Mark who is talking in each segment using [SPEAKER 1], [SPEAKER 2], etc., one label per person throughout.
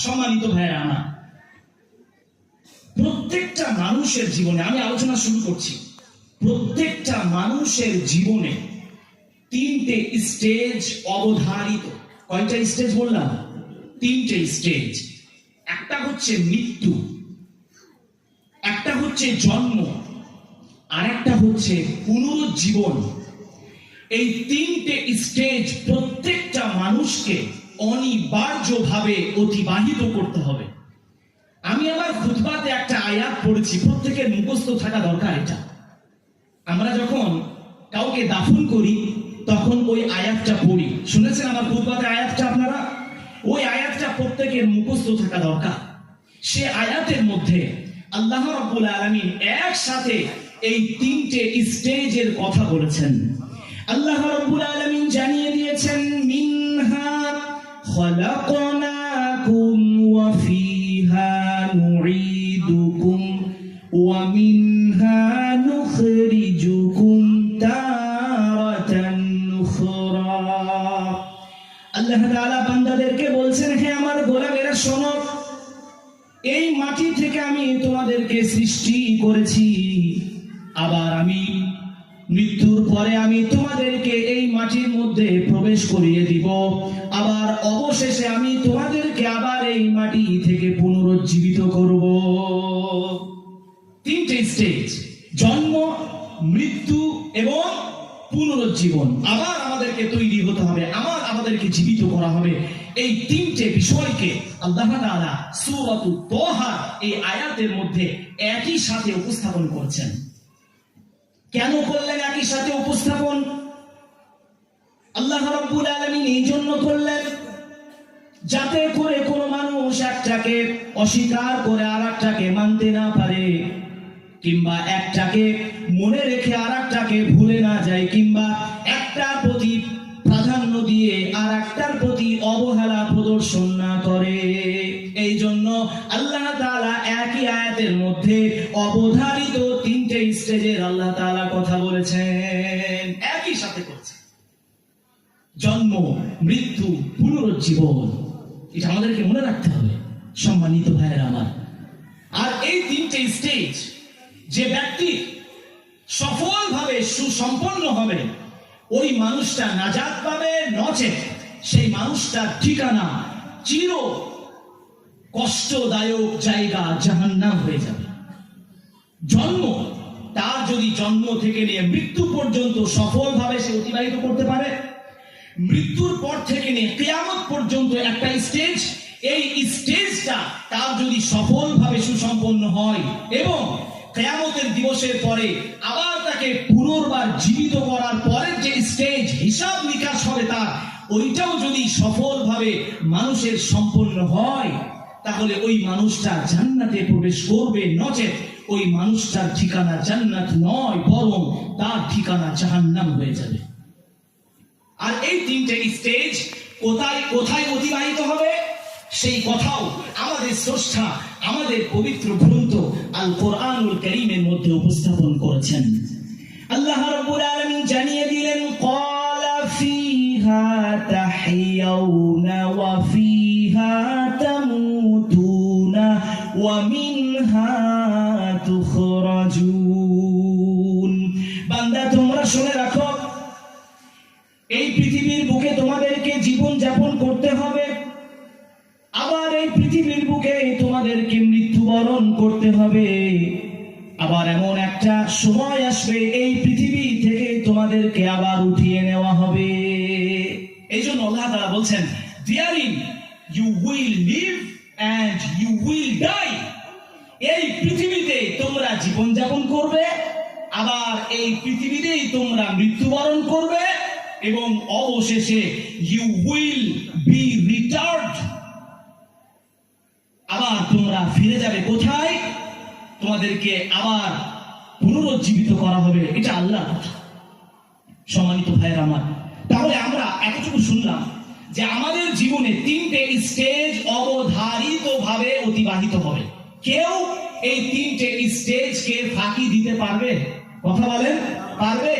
[SPEAKER 1] সম্মানিত ভাইরা আমার, প্রত্যেকটা মানুষের জীবনে, আমি আলোচনা শুরু করছি, প্রত্যেকটা মানুষের জীবনে তিনটে স্টেজ অবধারিত। কয়টা স্টেজ বললাম? তিনটে স্টেজ। একটা হচ্ছে মৃত্যু, একটা হচ্ছে জন্ম, আর একটা হচ্ছে পুনরুজ্জীবন। এই তিনটে স্টেজ প্রত্যেকটা মানুষকে অনিবার্যভাবে অতিবাহিত করতে হবে। আমি আমার খুতবাতে একটা আয়াত পড়েছি, প্রত্যেকের মুখস্থ থাকা দরকার এটা। আমরা যখন কাউকে দাফন করি তখন ওই আয়াতটা পড়ি, শুনেছেন আমার খুতবাতে আয়াতটা আপনারা? ওই আয়াতটা প্রত্যেকের মুখস্থ থাকা দরকার। সে আয়াতের মধ্যে আল্লাহ রাব্বুল আলামিন একসাথে এই তিনটে স্টেজের কথা বলেছেন। আল্লাহ রাব্বুল আলামিন জানিয়ে দিয়েছেন, মিনহা খালাকনাকুম ওয়া ফিহা নুঈদুকুম ওয়া মিনহা নুখরিজুকুম তারাতান নুখরা। আল্লাহ তাআলা বান্দাদেরকে বলছেন, হে আমার গোলামেরা শোনো, এই মাটি থেকে আমি তোমাদেরকে সৃষ্টি করেছি, আবার আমি মৃত্যুর পরে আমি তোমাদেরকে এই মাটির মধ্যে প্রবেশ করিয়ে দিব, আবার অবশেষে আমি তোমাদেরকে আবার এই মাটি থেকে পুনরুজ্জীবিত করব। তিনটে স্টেজ, জন্ম, মৃত্যু এবং পুনরুজ্জীবন। আবার আমাদেরকে তৈরি হতে হবে, আমাদেরকে জীবিত করা হবে। এই তিনটে বিষয়কে আল্লাহ তাআলা সূরাতুত তাহা এই আয়াতের মধ্যে একই সাথে উপস্থাপন করছেন। কেন করলেন একই সাথে উপস্থাপন? আল্লাহ রাব্বুল আলামিন এই জন্য করলেন যাতে করে কোনো মানুষ একটাকে অস্বীকার করে আরেকটাকে মানতে না পারে, কিংবা একটাকে মনে রেখে আরেকটাকে ভুলে না যায়, কিংবা একটার প্রতি প্রাধান্য দিয়ে আর একটার প্রতি অবহেলা প্রদর্শন না করে। এই জন্য আল্লাহ তাআলা একই আয়াতের মধ্যে অবধারিত তিনটে স্টেজের আল্লাহ তাআলা কথা বলেছেন, একই সাথে করছে। জন্ম, মৃত্যু, পুনরুজ্জীবন, এটা আমাদেরকে মনে রাখতে হবে সম্মানিত ভাইয়েরা আমার। আর এই তিনটে স্টেজ যে ব্যক্তি সফলভাবে সুসম্পন্ন হবে, ওই মানুষটা নাজাত পাবে, নচেত সেই মানুষটার ঠিকানা চির কষ্টদায়ক জায়গা জাহান্নাম হয়ে যাবে। জন্ম, তার যদি জন্ম থেকে নিয়ে মৃত্যু পর্যন্ত সফলভাবে সে অতিবাহিত করতে পারে, মৃত্যুর পর থেকে নিয়ে কিয়ামত পর্যন্ত একটা স্টেজ, এই স্টেজটা তার যদি সফলভাবে সুসম্পন্ন হয় এবং কিয়ামতের দিবসের পরে আবার তাকে পুনর্বার জীবিত করার পরের যে স্টেজ হিসাব নিকাশ হবে তার, ওইটাও যদি সফলভাবে মানুষের সম্পন্ন হয়, তাহলে ওই মানুষটা জান্নাতে প্রবেশ করবে, নচেত ওই মানুষটার ঠিকানা জান্নাত নয়, বরং তার ঠিকানা জাহান্নাম হয়ে যাবে। আর এই তিনটে স্টেজ কোথায় কোথায় অতিবাহিত হবে, সেই কথাও আমাদের স্রষ্টা আমাদের পবিত্র গ্রন্থ আল কোরআনুল কারীমের মধ্যে উপস্থাপন করেছেন। আল্লাহ রাব্বুল আলামিন জানিয়ে দিলেন, ক্বালা ফিহা তাহইয়াউনা ওয়া ফিহা তামুতুনা ওয়া মিনহা তুখরাজুন। বান্দা তোমরা শুনে রাখো, এই পৃথিবীর বুকে তোমাদেরকে জীবন যাপন করতে হবে, আবার এই পৃথিবীর বুকে তোমাদেরকে মৃত্যুবরণ করতে হবে, আবার এমন একটা সময় আসবে এই পৃথিবী থেকে তোমাদেরকে আবার উঠিয়ে নেওয়া হবে। এই জন্য আল্লাহ তাআলা বলছেন, therein you will live and you will die। এই পৃথিবীতে তোমরা জীবন যাপন করবে, আবার এই পৃথিবীতেই তোমরা মৃত্যুবরণ করবে, এবং অবশেষে you will be returned। আবার তোমরা ফিরে যাবে কোথায়? তোমাদেরকে আবার পুনরুজ্জীবিত করা হবে। এটা আল্লাহর কথা। সম্মানিত ভাইয়েরা আমার, তাহলে আমরা এতটুকু শুনলাম যে আমাদের জীবনে তিনটে স্টেজ অবধারিতভাবে অতিবাহিত হবে। কেউ এই তিনটে স্টেজকে ফাঁকি দিতে পারবে? কথা বলেন, পারবে?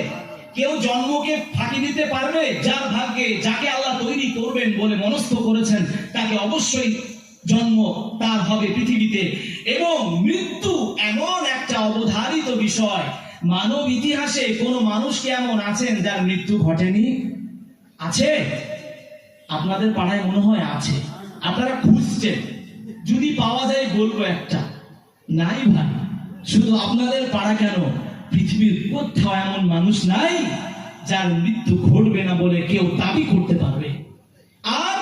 [SPEAKER 1] কেউ জন্মকে ফাঁকি দিতে পারবে? যার ভাগ্যে যাকে আল্লাহ তৈরি করবেন বলে মনস্থ করেছেন, তাকে অবশ্যই জন্ম তার হবে পৃথিবীতে, এবং মৃত্যু এমন একটা অবধারিত বিষয়। মানব ইতিহাসে কোন মানুষ কি এমন আছেন যার মৃত্যু ঘটেনি? আছে? আপনাদের পাড়ায় মনে হয় আছে, আপনারা খুঁজছেন, যদি পাওয়া যায় বলবো একটা। নাই ভাই, শুধু আপনাদের পাড়া কেন, পৃথিবীর কোথাও এমন মানুষ নাই যার মৃত্যু ঘটবে না বলে কেউ দাবি করতে পারবে। আর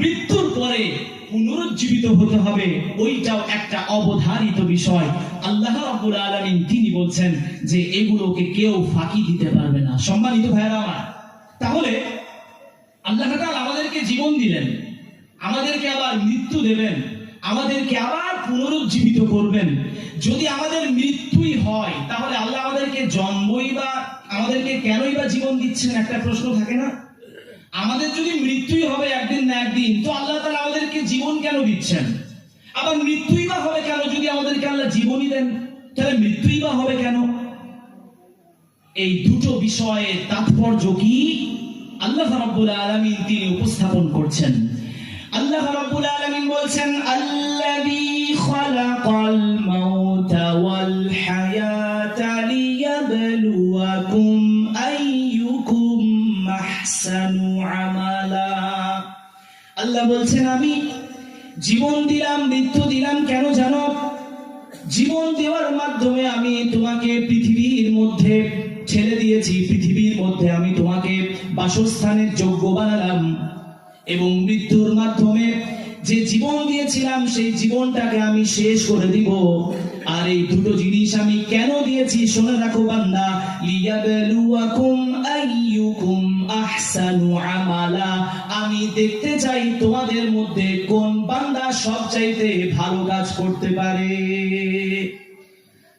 [SPEAKER 1] মৃত্যুর পরে পুনরুজ্জীবিত হতে হবে, ওইটাও একটা অবধারিত বিষয়। আল্লাহ রাব্বুল আলামিন তিনি বলছেন যে এগুলোকে কেউ ফাঁকি দিতে পারবে না। সম্মানিত ভাইরা আমার, তাহলে আল্লাহ তাআলা আমাদেরকে জীবন দিলেন, আমাদেরকে আবার মৃত্যু দেবেন, আমাদেরকে আবার পুনরুজ্জীবিত করবেন। যদি আমাদের মৃত্যুই হয়, তাহলে আল্লাহ আমাদেরকে জন্মই বা আমাদেরকে কেনই বা জীবন দিচ্ছেন, একটা প্রশ্ন থাকে না? আমাদের যদি মৃত্যুই হবে একদিন না একদিন, তো আল্লাহ তাআলা আমাদেরকে জীবন কেন দিচ্ছেন? আবার মৃত্যুই বা হবে কেন যদি আমাদেরকে আল্লাহ জীবনই দেন? তাহলে মৃত্যুই বা হবে কেন? এই দুটো বিষয়ের তাৎপর্য কি আল্লাহ রাব্বুল আলামিন তিনি উপস্থাপন করছেন। আল্লাহ রাব্বুল আলামিন বলছেন, আল্লাযী খালাকাল মাউতা ওয়াল হায়াতা লিয়াবলুয়াকুম আইয়ুকুম আহসানু আমালা। আল্লাহ বলছেন আমি জীবন দিলাম, মৃত্যু দিলাম কেন জানো? জীবন দেওয়ার মাধ্যমে আমি তোমাকে পৃথিবীর মধ্যে ছেড়ে দিয়েছি, পৃথিবীর মধ্যে আমি তোমাকে বাসস্থানের যোগ্য বানালাম, এবং মৃত্যুর মাধ্যমে যে জীবন দিয়েছিলাম সেই জীবনটাকে আমি শেষ করে দিব। আর এই দুটো জিনিস আমি কেন দিয়েছি শুনে রাখো বান্দা, লিয়াবলুয়াকুম আইয়ুকুম আহসানু আমালা। আমি দেখতে চাই তোমাদের মধ্যে কোন বান্দা সবচাইতে ভালো কাজ করতে পারে।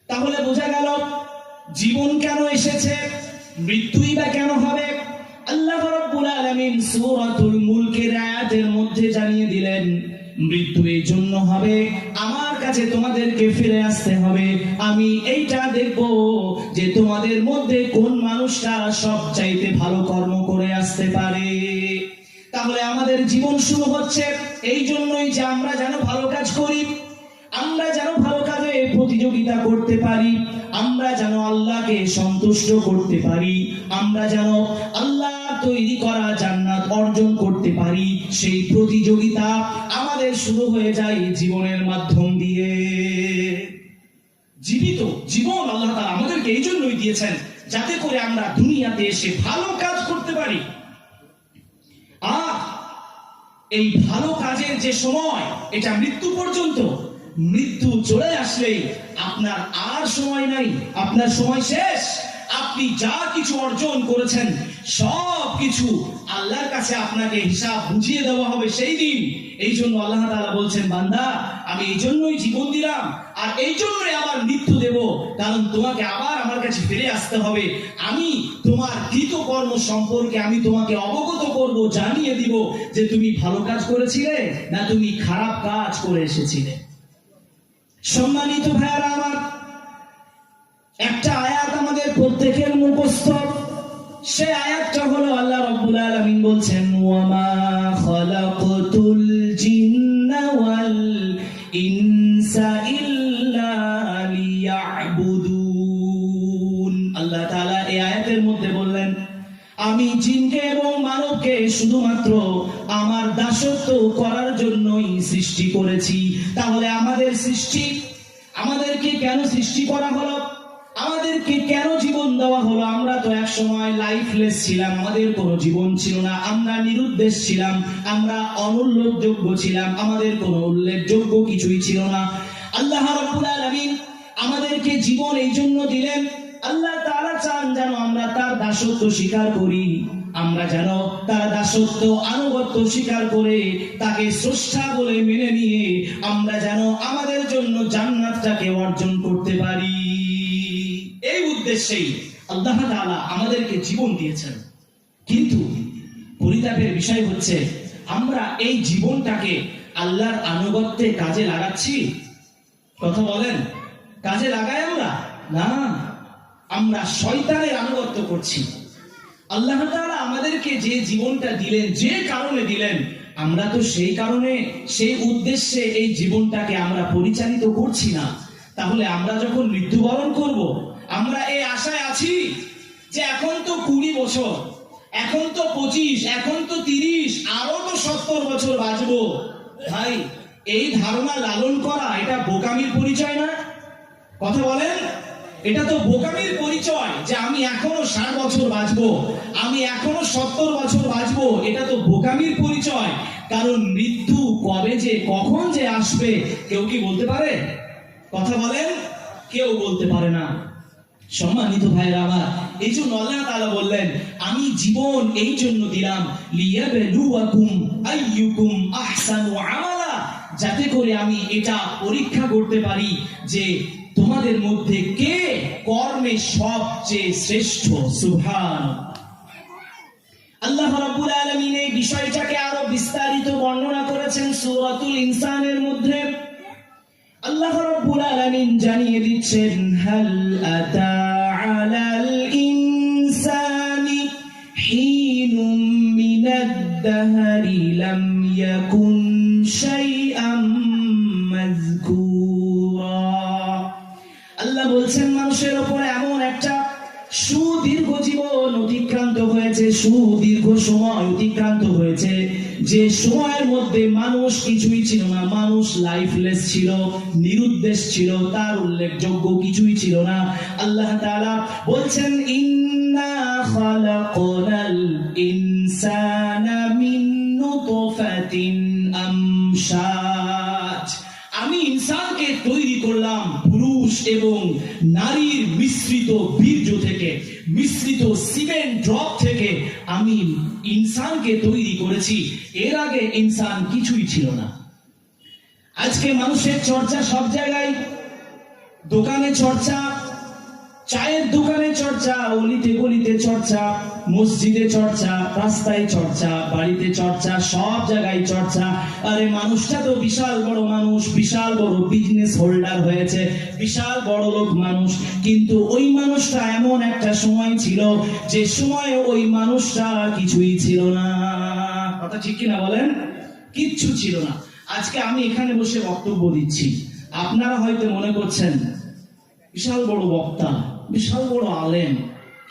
[SPEAKER 1] তাহলে বোঝা গেল জীবন কেন এসেছে, মৃত্যুই বা কেন হবে। আল্লাহ রাব্বুল আলামিন সূরাতুল মুলকের আয়াতের মধ্যে জানিয়ে দিলেন, মৃত্যু এই জন্য হবে আমার কাছে তোমাদেরকে ফিরে আসতে হবে, আমি এইটা দেখব যে তোমাদের মধ্যে কোন মানুষটা সবচাইতে ভালো কর্ম করে আসতে পারে। তাহলে আমাদের জীবন শুরু হচ্ছে এই জন্যই যে আমরা যেন ভালো কাজ করি, আমরা যেন ভালো কাজে প্রতিযোগিতা করতে পারি, আমরা যেন আল্লাহকে সন্তুষ্ট করতে পারি, আমরা যেন আল্লাহ তৈরি করা জান্নাত অর্জন করতে পারি। সেই প্রতিযোগিতা আমাদের শুরু হয়ে যায় জীবনের মাধ্যম দিয়ে। জীবিত জীবন আল্লাহ তাআলা আমাদেরকে এই জন্যই দিয়েছেন যাতে করে আমরা দুনিয়াতে এসে ভালো কাজ করতে পারি। আর এই ভালো কাজের যে সময়, এটা মৃত্যু পর্যন্ত। মৃত্যু চলে আসলেই আপনার আর সময় নাই, আপনার সময় শেষ। আপনি যা কিছু অর্জন করেছেন সব কিছু আল্লাহর কাছে আপনাকে হিসাব বুঝিয়ে দেওয়া হবে সেই দিন। এই জন্য আল্লাহ তাআলা বলছেন, বান্দা আমি এই জন্যই জীবন দিলাম আর এই জন্যই আবার মৃত্যু দেব, কারণ তোমাকে আবার আমার কাছে ফিরে আসতে হবে। আমি তোমার কৃতকর্ম সম্পর্কে আমি তোমাকে অবগত করব, জানিয়ে দিব যে তুমি ভালো কাজ করেছিলে না তুমি খারাপ কাজ করে এসেছিলে। সম্মানিত ভাইয়ারা আমার, একটা আয়াত আমাদের প্রত্যেকের মুখস্থ। সেই আয়াতটা হলো আল্লাহ রাব্বুল আলামিন বলছেন, ওয়ামা খালাকতুল জিন্না ওয়াল ইনসা ইল্লা লিয়াবুদুন। আল্লাহ তাআলা এই আয়াতের মধ্যে বললেন, আমি জিনকে এবং মানবকে শুধুমাত্র আমার দাসত্ব করার জন্যই সৃষ্টি করেছি। তাহলে আমাদের সৃষ্টি, আমাদেরকে কেন সৃষ্টি করা হলো, আমাদেরকে কেন জীবন দেওয়া হলো? আমরা তো এক সময় লাইফলেস ছিলাম, আমাদের কোনো জীবন ছিল না, আমরা নিরুদ্দেশ ছিলাম, আমরা অনুল্লেখযোগ্য ছিলাম, আমাদের কোনো উল্লেখযোগ্য কিছুই ছিল না। আল্লাহ রাব্বুল আলামিন আমাদেরকে জীবন এই জন্য দিলেন, আল্লাহ তাআলা চান যেন আমরা তার দাসত্ব স্বীকার করি, আমরা যেন তার দাসত্ব আনুগত্য স্বীকার করে তাকে স্রষ্টা বলে মেনে নিয়ে আমরা যেন আমাদের জন্য জান্নাতটাকে অর্জন করতে পারি। এই উদ্দেশ্যেই আল্লাহ তাআলা আমাদেরকে জীবন দিয়েছেন। কিন্তু পরিতাপের বিষয় হচ্ছে আমরা এই জীবনটাকে আল্লাহর আনুগত্যে কাজে লাগাচ্ছি? কথা বলেন, কাজে লাগাই আমরা? না, আমরা শয়তানের আনুগত্য করছি। আল্লাহ তাআলা আমাদেরকে যে জীবনটা দিলেন, যে কারণে দিলেন, আমরা তো সেই কারণে সেই উদ্দেশ্যে এই জীবনটাকে আমরা পরিচালিত করছি না। তাহলে আমরা যখন মৃত্যুবরণ করব, আমরা এই আশায় আছি যে এখন তো 20 বছর, এখন তো 25, এখন তো 30, আরো তো 70 বছর বাঁচবো। ভাই, এই ধারণা লালন করা এটা বোকামির পরিচয় না? কথা বলেন, এটা তো বোকামির পরিচয় যে আমি এখনো 60 বছর বাঁচবো, আমি এখনো 70 বছর বাঁচবো। এটা তো বোকামির পরিচয়। কারণ মৃত্যু কবে যে কখন যে আসবে কেউ কি বলতে পারে? কথা বলেন, কেউ বলতে পারে না। সম্মানিত ভাইরা আমার, এই জন্য আল্লাহ তাআলা বললেন, আমি জীবন এই জন্য দিলাম লিয়াবলুয়াকুম আইয়ুকুম আহসানু আমালা, যাতে করে আমি এটা পরীক্ষা করতে পারি যে তোমাদের মধ্যে কে কর্মে সবচেয়ে শ্রেষ্ঠ। সুবহানাল্লাহ। আল্লাহ রাব্বুল আলামিন এই বিষয়টাকে আরো বিস্তারিত বর্ণনা করেছেন সূরাতুল ইনসানের মধ্যে। আল্লাহ রাব্বুল আলামিন জানিয়ে দিচ্ছেন, হাল আতা আলাল ইনসানি হিনুম মিনাদ দাহরি লাম ইয়াকুন শাইআম মাযকুরা। আল্লাহ বলছেন, মানুষের উপরে এমন একটা সুদীর্ঘ জীবন অতিক্রান্ত হয়েছে, সুদীর্ঘ সময় অতিক্রান্ত হয়েছে, যে সময়ের মধ্যে মানুষ কিছুই ছিল না। মানুষ লাইফলেস ছিল, নিরুদ্দেশ ছিল, তার উল্লেখযোগ্য কিছুই ছিল না। আল্লাহ তাআলা বলছেন, ইন্না খালাকনাল ইনসানা মিন নুতফাতিন আমশাজ। আমি ইনসানকে তৈরি করলাম পুরুষ এবং নারীর মিশ্রিত বীর্য থেকে, মিশ্রিত সিমেন্ট ড্রপ থেকে আমি ইনসানকে তৈরি করেছি। এর আগে ইনসান কিছুই ছিল না। আজকে মানুষের চর্চা সব জায়গায়, দোকানে চর্চা, চায়ের দোকানে চর্চা, অলিতে গলিতে চর্চা, মসজিদে চর্চা, রাস্তায় চর্চা, বাড়িতে চর্চা, সব জায়গায় চর্চা। আরে মানুষটা তো বিশাল বড় মানুষ, বিশাল বড় বিজনেস হোল্ডার হয়েছে, বিশাল বড় লোক মানুষ। কিন্তু ওই মানুষটা এমন একটা সময় ছিল যে সময়ে ওই মানুষটা কিছুই ছিল না। কথা ঠিক কিনা বলেন? কিচ্ছু ছিল না। আজকে আমি এখানে বসে বক্তব্য দিচ্ছি, আপনারা হয়তো মনে করছেন বিশাল বড় বক্তা, বিশাল বড় আলেম,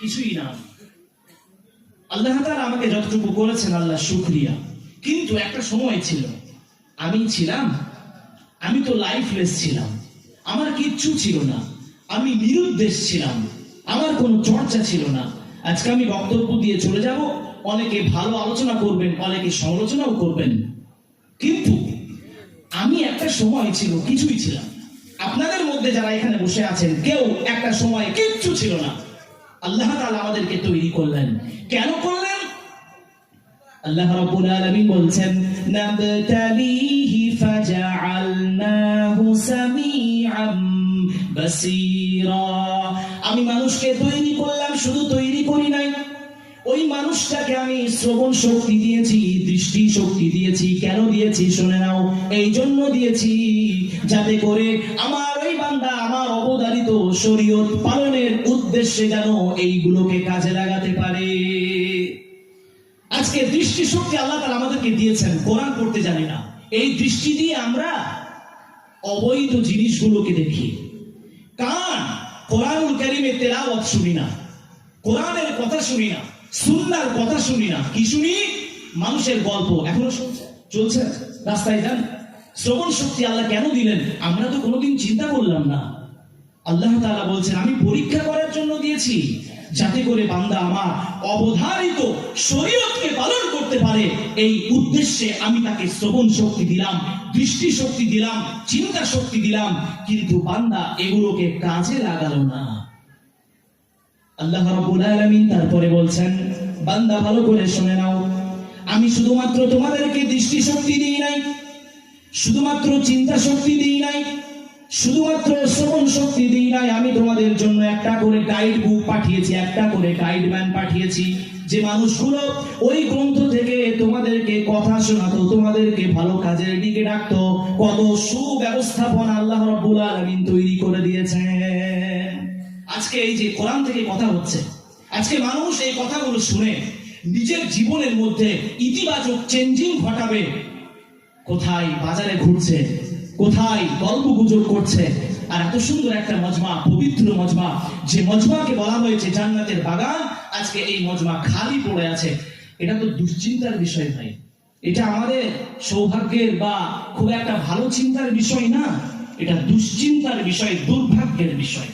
[SPEAKER 1] কিছুই না। আল্লাহ তাআলা আমাকে যতটুকু করেছেন আল্লাহ শুকরিয়া। কিন্তু একটা সময় ছিল, আমি ছিলাম, আমি তো লাইফলেস ছিলাম, আমার কিচ্ছু ছিল না, আমি নিরুদ্দেশ ছিলাম, আমার কোনো চর্চা ছিল না। আজকে আমি বক্তব্য দিয়ে চলে যাব, অনেকে ভালো আলোচনা করবেন, অনেকে সমালোচনাও করবেন, কিন্তু আমি একটা সময় ছিল কিছুই ছিলাম। আপনাদের মধ্যে যারা এখানে বসে আছেন, কেউ একটা সময় কিচ্ছু ছিল না। আল্লাহ তাআলা আমাদেরকে তৈরি করলেন। কেন করলেন? আল্লাহ রাব্বুল আলামিন বলছেন, নাবতালিহি ফাজআলনাহু সামিআম বাসীরা। আমি মানুষকে তৈরি করলাম, শুধু তৈরি করি নাই, ওই মানুষটাকে আমি শ্রবণ শক্তি দিয়েছি, দৃষ্টি শক্তি দিয়েছি। কেন দিয়েছি শুনে নাও। এই জন্য দিয়েছি যাতে করে আমার ওই বান্দা আমার অবধারিত শরীয়ত পালনের উদ্দেশ্যে যেন এইগুলোকে কাজে লাগাতে পারে। আজকে দৃষ্টি শক্তি আল্লাহ তাআলা আমাদেরকে দিয়েছেন, কোরআন পড়তে জানি না, এই দৃষ্টি দিয়ে আমরা অবৈধ জিনিসগুলোকে দেখি। কান, কোরআনুল কারীমের তেলাওয়াত শুনি না, কোরআনের কথা শুনি না, সুন্নাহর কথা শুনি না। কি শুনি? মানুষের গল্প এখনো শুনছে, চলছে, রাস্তায় যান। শ্রবণ শক্তি আল্লাহ কেন দিলেন? আমরা তো কোনোদিন চিন্তা করলাম না। আল্লাহ তাআলা বলছেন, আমি পরীক্ষা করার জন্য দিয়েছি, যাতে করে বান্দা আমার অবধারিত শরীয়তকে পালন করতে পারে। এই উদ্দেশ্যে আমি তাকে শ্রবণ শক্তি দিলাম, দৃষ্টি শক্তি দিলাম, চিন্তা শক্তি দিলাম, কিন্তু বান্দা এগুলোকে কাজে লাগালো না। আল্লাহ রাব্বুল আলামিন তারপরে বলছেন, বান্দা ভালো করে শুনে নাও, আমি শুধুমাত্র তোমাদেরকে দৃষ্টি শক্তি দিই নাই, শুধুমাত্র চিন্তা শক্তি দিই নাই, শুধুমাত্র শ্রবণ শক্তি দিই নাই, আমি তোমাদের জন্য একটা করে গাইড বুক পাঠিয়েছি, একটা করে গাইডম্যান পাঠিয়েছি, যে মানুষগুলো ওই গ্রন্থ থেকে তোমাদেরকে কথা শোনাতো, তোমাদেরকে ভালো কাজের দিকে ডাকতো। কত সুব্যবস্থাপনা আল্লাহ রাব্বুল আলামিন তৈরি করে দিয়েছেন। আজকে এই যে কোরআন থেকে কথা হচ্ছে, আজকে মানুষ এই কথাগুলো শুনে নিজের জীবনের মধ্যে ইতিবাচক চেঞ্জিং ঘটাবে, কোথায় বাজারে ঘুরছে, কোথায় গল্প গুজব করছে, আর এত সুন্দর একটা মজমা, পবিত্র মজমা, যে মজমাকে বলা হয়েছে জান্নাতের বাগান, আজকে এই মজমা খালি পড়ে আছে। এটা তো দুশ্চিন্তার বিষয় ভাই, এটা আমাদের সৌভাগ্যের বা খুব একটা ভালো চিন্তার বিষয় না, এটা দুশ্চিন্তার বিষয়, দুর্ভাগ্যের বিষয়।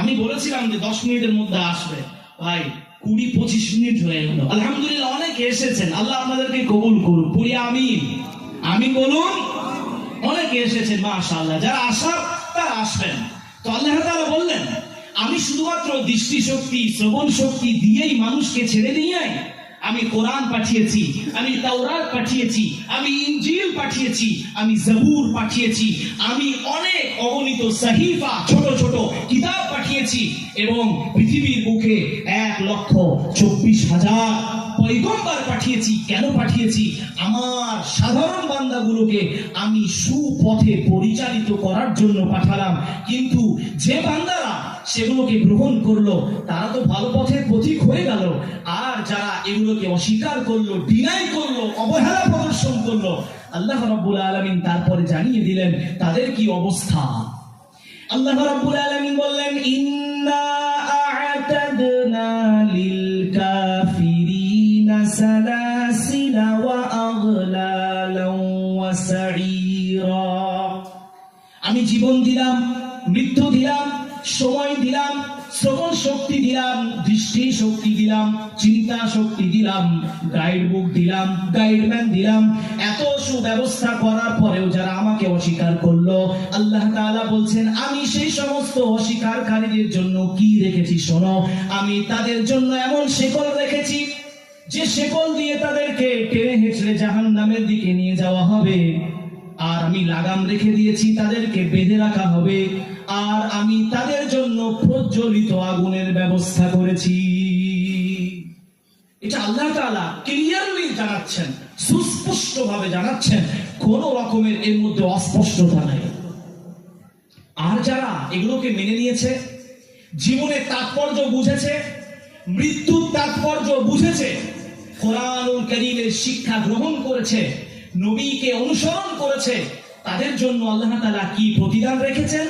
[SPEAKER 1] আমি বলেছিলাম যে 10 মিনিটের মধ্যে আসবে, ভাই 20-25 মিনিট হয়ে গেল। আলহামদুলিল্লাহ অনেকে এসেছেন, আল্লাহ আপনাদেরকে কবুল করুন, পড়ি আমিন। আমি বলুন, অনেকে এসেছেন মাশাআল্লাহ, যারা আসার তারা আসবেন। তো আল্লাহ তাআলা বললেন, আমি শুধুমাত্র দৃষ্টিশক্তি, শ্রবণ শক্তি দিয়েই মানুষকে ছেড়ে দিয়ে আমি কোরআন পাঠিয়েছি, আমি তাওরাত পাঠিয়েছি, আমি ইনজিল পাঠিয়েছি, আমি জবুর পাঠিয়েছি, আমি অনেক অগণিত সাহিফা, ছোট ছোট কিতাব পাঠিয়েছি, এবং পৃথিবীর বুকে 1,24,000 পয়গম্বর পাঠিয়েছি। কেন পাঠিয়েছি? আমার সাধারণ বান্দাগুলোকে আমি সুপথে পরিচালিত করার জন্য পাঠালাম। কিন্তু যে বান্দারা সেগুলোকে গ্রহণ করলো তারা তো ভালো পথের পথিক হয়ে গেল, আর যারা এগুলোকে অস্বীকার করলো, ডিনাই করলো, অবহেলা প্রদর্শন করলো, আল্লাহ রাব্বুল আলামিন তারপরে জানিয়ে দিলেন তাদের কি অবস্থা। আল্লাহ রাব্বুল আলামিন বললেন, ইন্না আ'তাদনা লিল কাফিরিনা সালাসিলা ওয়া আগলালান ওয়া সাঈরা। আমি জীবন দিলাম, মৃত্যু দিলাম, সময় দিলাম, শ্রবণ শক্তি দিলাম, দৃষ্টি শক্তি দিলাম, চিন্তা শক্তি দিলাম, গাইড বুক দিলাম, গাইডম্যান দিলাম, এত সুব্যবস্থা করার পরেও যারা আমাকে অস্বীকার করলো, আল্লাহ তাআলা বলছেন আমি সেই সমস্ত অস্বীকারীদের জন্য কি রেখেছি শোনো। আমি তাদের জন্য এমন শেকল রেখেছি যে শেকল দিয়ে তাদেরকে টেনে হেঁচড়ে জাহান্নামের দিকে নিয়ে যাওয়া হবে, আর আমি লাগাম রেখে দিয়েছি, তাদেরকে বেঁধে রাখা হবে, আর আমি তাদের জন্য প্রজ্বলিত আগুনের ব্যবস্থা করেছি। এটা আল্লাহ তাআলা ক্লিয়ারলি জানাচ্ছেন, সুস্পষ্ট ভাবে জানাচ্ছেন, কোন রকমের এর মধ্যে অস্পষ্টতা নাই। আর যারা এগুলোকে মেনে নিয়েছে, জীবনের তাৎপর্য বুঝেছে, মৃত্যুর তাৎপর্য বুঝেছে, কোরআনুল কারীমের শিক্ষা গ্রহণ করেছে, নবীকে অনুসরণ করেছে, তাদের জন্য আল্লাহ তাআলা কি প্রতিদান রেখেছেন?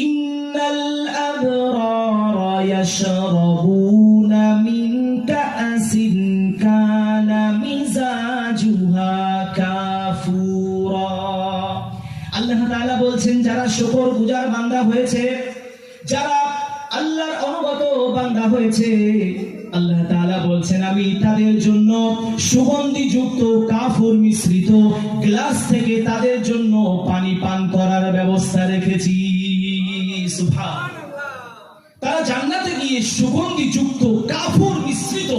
[SPEAKER 1] ইন্নাল আবরারা ইয়াশরাবুনা মিন কাসিন কানা মিজাজুহা কাফুরা। আল্লাহ তাআলা বলছেন, যারা শুকরগুজার বান্দা হয়েছে, যারা আল্লাহর অনুগত বান্দা হয়েছে, আল্লাহ তাআলা বলছেন আমি তাদের জন্য সুগন্ধিযুক্ত কাফুর মিশ্রিত গ্লাস থেকে তাদের জন্য পানি পান করার ব্যবস্থা রেখেছি। সুবহানাল্লাহ। তারা জান্নাতে গিয়ে সুগন্ধিযুক্ত কাফুর মিশ্রিত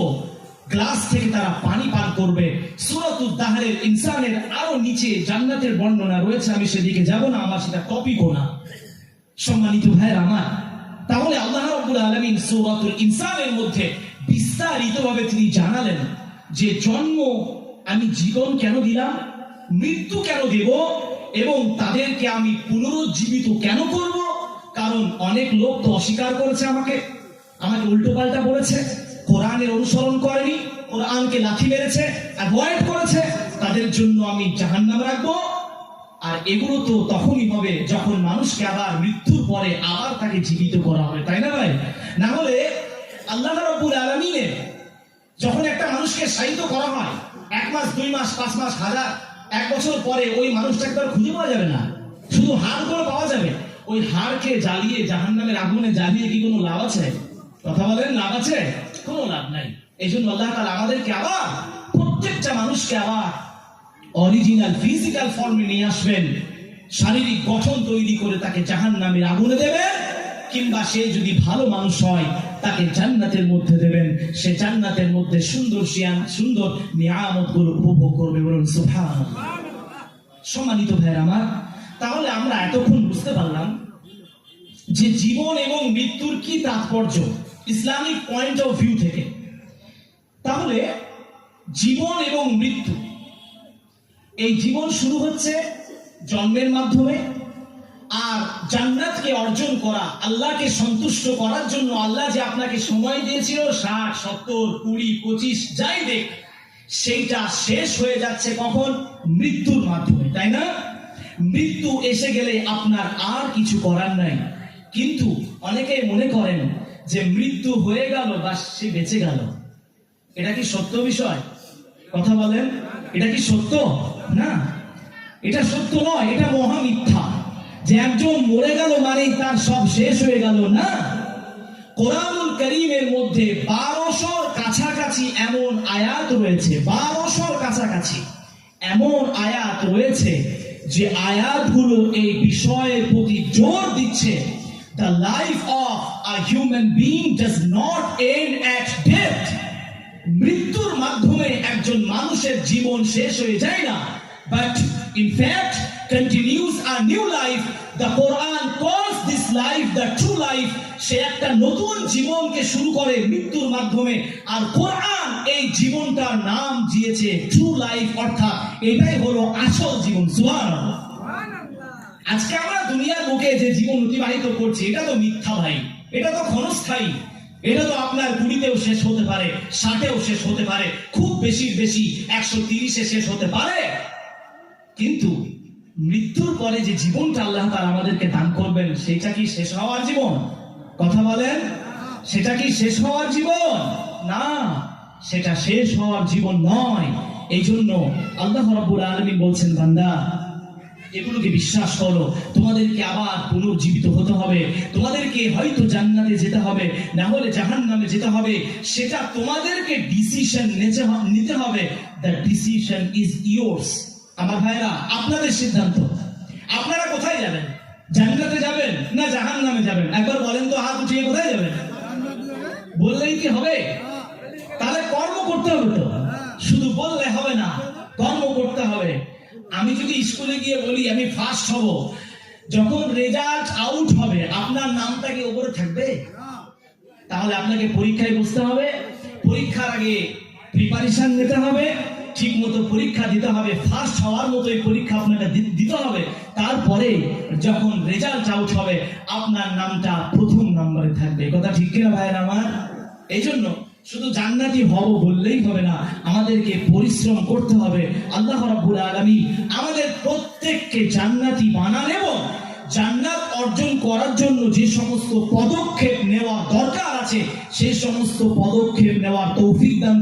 [SPEAKER 1] গ্লাস থেকে তারা পানি পান করবে। সূরাতুদ দাহরের ইনসানের আরো নিচে জান্নাতের বর্ণনা রয়েছে, আমি সেদিকে যাব না, আমার সেটা টপিকও না। সম্মানিত ভাইরা আমার, তাহলে আল্লাহ রাব্বুল আলামিন সূরাতুল ইনসানের মধ্যে বিস্তারিতভাবে তিনি জানালেন যে জন্ম আমি জীবন কেন দিলাম, মৃত্যু কেন দেব, এবং তাদেরকে আমি পুনরুজ্জীবিত কেন করব। কারণ অনেক লোক তো অস্বীকার করেছে, আমাকে উল্টো পাল্টা বলেছে, কোরআনের অনুসরণ করেনি, কোরআনকে লাথি মেরেছে, অ্যাভয়েড করেছে, তাদের জন্য আমি জাহান্নাম রাখবো। আর এগুলো তো তখনই হবে যখন মানুষকে আবার মৃত্যুর পরে আবার তাকে জীবিত করা হবে, তাই না ভাই? না হলে আল্লাহ রাব্বুল আলামিনের যখন একটা মানুষকে শায়িত করা হয়, 1 মাস, 2 মাস, 5 মাস, 1000, 1 বছর পরে ওই মানুষটাকে আর খুঁজে পাওয়া যাবে না, শুধু হাড়গুলো পাওয়া যাবে। ওই হাড়কে জ্বালিয়ে জাহান্নামের আগুনে জ্বালিয়ে কি কোনো লাভ আছে? কথা বলেন, লাভ আছে? কোনো লাভ নাই। এই জন্য আল্লাহ তাআলা আমাদেরকে আবার, প্রত্যেকটা মানুষকে আবার অরিজিনাল ফিজিক্যাল ফর্মে নিয়ে আসবেন, শারীরিক গঠন তৈরি করে তাকে জাহান্নামের আগুনে দেবেন, কিংবা সে যদি ভালো মানুষ হয় তাকে জান্নাতের মধ্যে দেবেন, সে জান্নাতের মধ্যে সুন্দর নিয়ামতগুলো উপভোগ করবে। বলুন সুবহানাল্লাহ। সম্মানিত ভাইরা আমার, তাহলে আমরা এতক্ষণ বুঝতে পারলাম যে জীবন এবং মৃত্যুর কি তাৎপর্য ইসলামিক পয়েন্ট অফ ভিউ থেকে। তাহলে জীবন এবং মৃত্যু, এই জীবন শুরু হচ্ছে জন্মের মাধ্যমে, আর জান্নাতকে অর্জন করা, আল্লাহকে সন্তুষ্ট করার জন্য আল্লাহ যে আপনাকে সময় দিয়েছিল 60, 70, 20, 25 যাই দেখ, সেইটা শেষ হয়ে যাচ্ছে কখন? মৃত্যুর মাধ্যমে, তাই না? মৃত্যু এসে গেলে আপনার আর কিছু করার নাই। কিন্তু অনেকেই মনে করেন যে মৃত্যু হয়ে গেল বা সে বেঁচে গেল। এটা কি সত্য বিষয়? কথা বলেন, এটা কি সত্য? না, এটা সত্য নয়, এটা মহা মিথ্যা। যে একজন মরে গেল মানেই তার সব শেষ হয়ে গেল, না। কোরআনুল কারীমের মধ্যে 1200 কাছাকাছি এমন আয়াত রয়েছে, 1200 কাছাকাছি এমন আয়াত রয়েছে যে আয়াতগুলো এই বিষয়ের প্রতি জোর দিচ্ছে। The life of a human being does not end at death. মৃত্যুর মাধ্যমে একজন মানুষের জীবন শেষ হয়ে যায় না, but in fact continues a new life. The Quran calls this life the true life. সে একটা নতুন জীবনকে শুরু করে মৃত্যুর মাধ্যমে, আর কোরআন এই জীবনটার নাম দিয়েছে ট্রু লাইফ, অর্থাৎ এটাই হলো আসল জীবন। সুবহানাল্লাহ। আজকে আমরা দুনিয়ার বুকে যে জীবন অতিবাহিত করছি এটা তো মিথ্যা ভাই, এটা তো ক্ষণস্থায়ী। এটা তো আপনার 20-তেও শেষ হতে পারে, 60-এও শেষ হতে পারে, খুব বেশি 130-এ শেষ হতে পারে। কিন্তু মৃত্যুর পরে যে জীবনটা আল্লাহ তাআলা আমাদেরকে দান করবেন সেটা কি শেষ হওয়ার জীবন? কথা বলেন, সেটা কি শেষ হওয়ার জীবন? না, সেটা শেষ হওয়ার জীবন নয়। এই জন্য আল্লাহ রাব্বুল আলামিন বলছেন, বান্দা এগুলোকে বিশ্বাস করো, তোমাদেরকে আবার পুনর্জীবিত হতে হবে, তোমাদেরকে হয়তো জান্নাতে যেতে হবে, না হলে জাহান্নামে যেতে হবে। সেটা তোমাদেরকে ডিসিশন নিতে হবে। The decision is yours. আমার ভাইরা, আপনাদের সিদ্ধান্ত। আপনারা কোথায় যাবেন? জান্নাতে যাবেন না জাহান্নামে যাবেন? একবার বলেন তো, হাত উঠিয়ে কোথায় যাবেন? বললেই কি হবে? তাহলে কর্ম করতে হবে তো, শুধু বললে হবে না, কর্ম করতে হবে। আমি যদি স্কুলে গিয়ে বলি আমি ফার্স্ট হব, যখন রেজাল্ট আউট হবে আপনার নামটা কি উপরে থাকবে? তাহলে আপনাকে পরীক্ষায় বসতে হবে, পরীক্ষার আগে প্রিপারেশন নিতে হবে, ঠিক মতো পরীক্ষা দিতে হবে, ফার্স্ট হওয়ার মতোই পরীক্ষা আপনাকে দিতে হবে। তারপরে যখন রেজাল্ট আউট হবে আপনার নামটা প্রথম নম্বরে থাকবে। কথা ঠিক কিনা ভাইয়ের আমার? এই জন্য শুধু জান্নাতি হব বললেই হবে না, আমাদেরকে পরিশ্রম করতে হবে। আল্লাহ রাব্বুল আলামিন আমাদের প্রত্যেককে জান্নাতি বানান এবং জান্নাত অর্জন করার জন্য যে সমস্ত পদক্ষেপ নেওয়া দরকার আছে সেই সমস্ত পদক্ষেপ নেওয়ার তৌফিক দান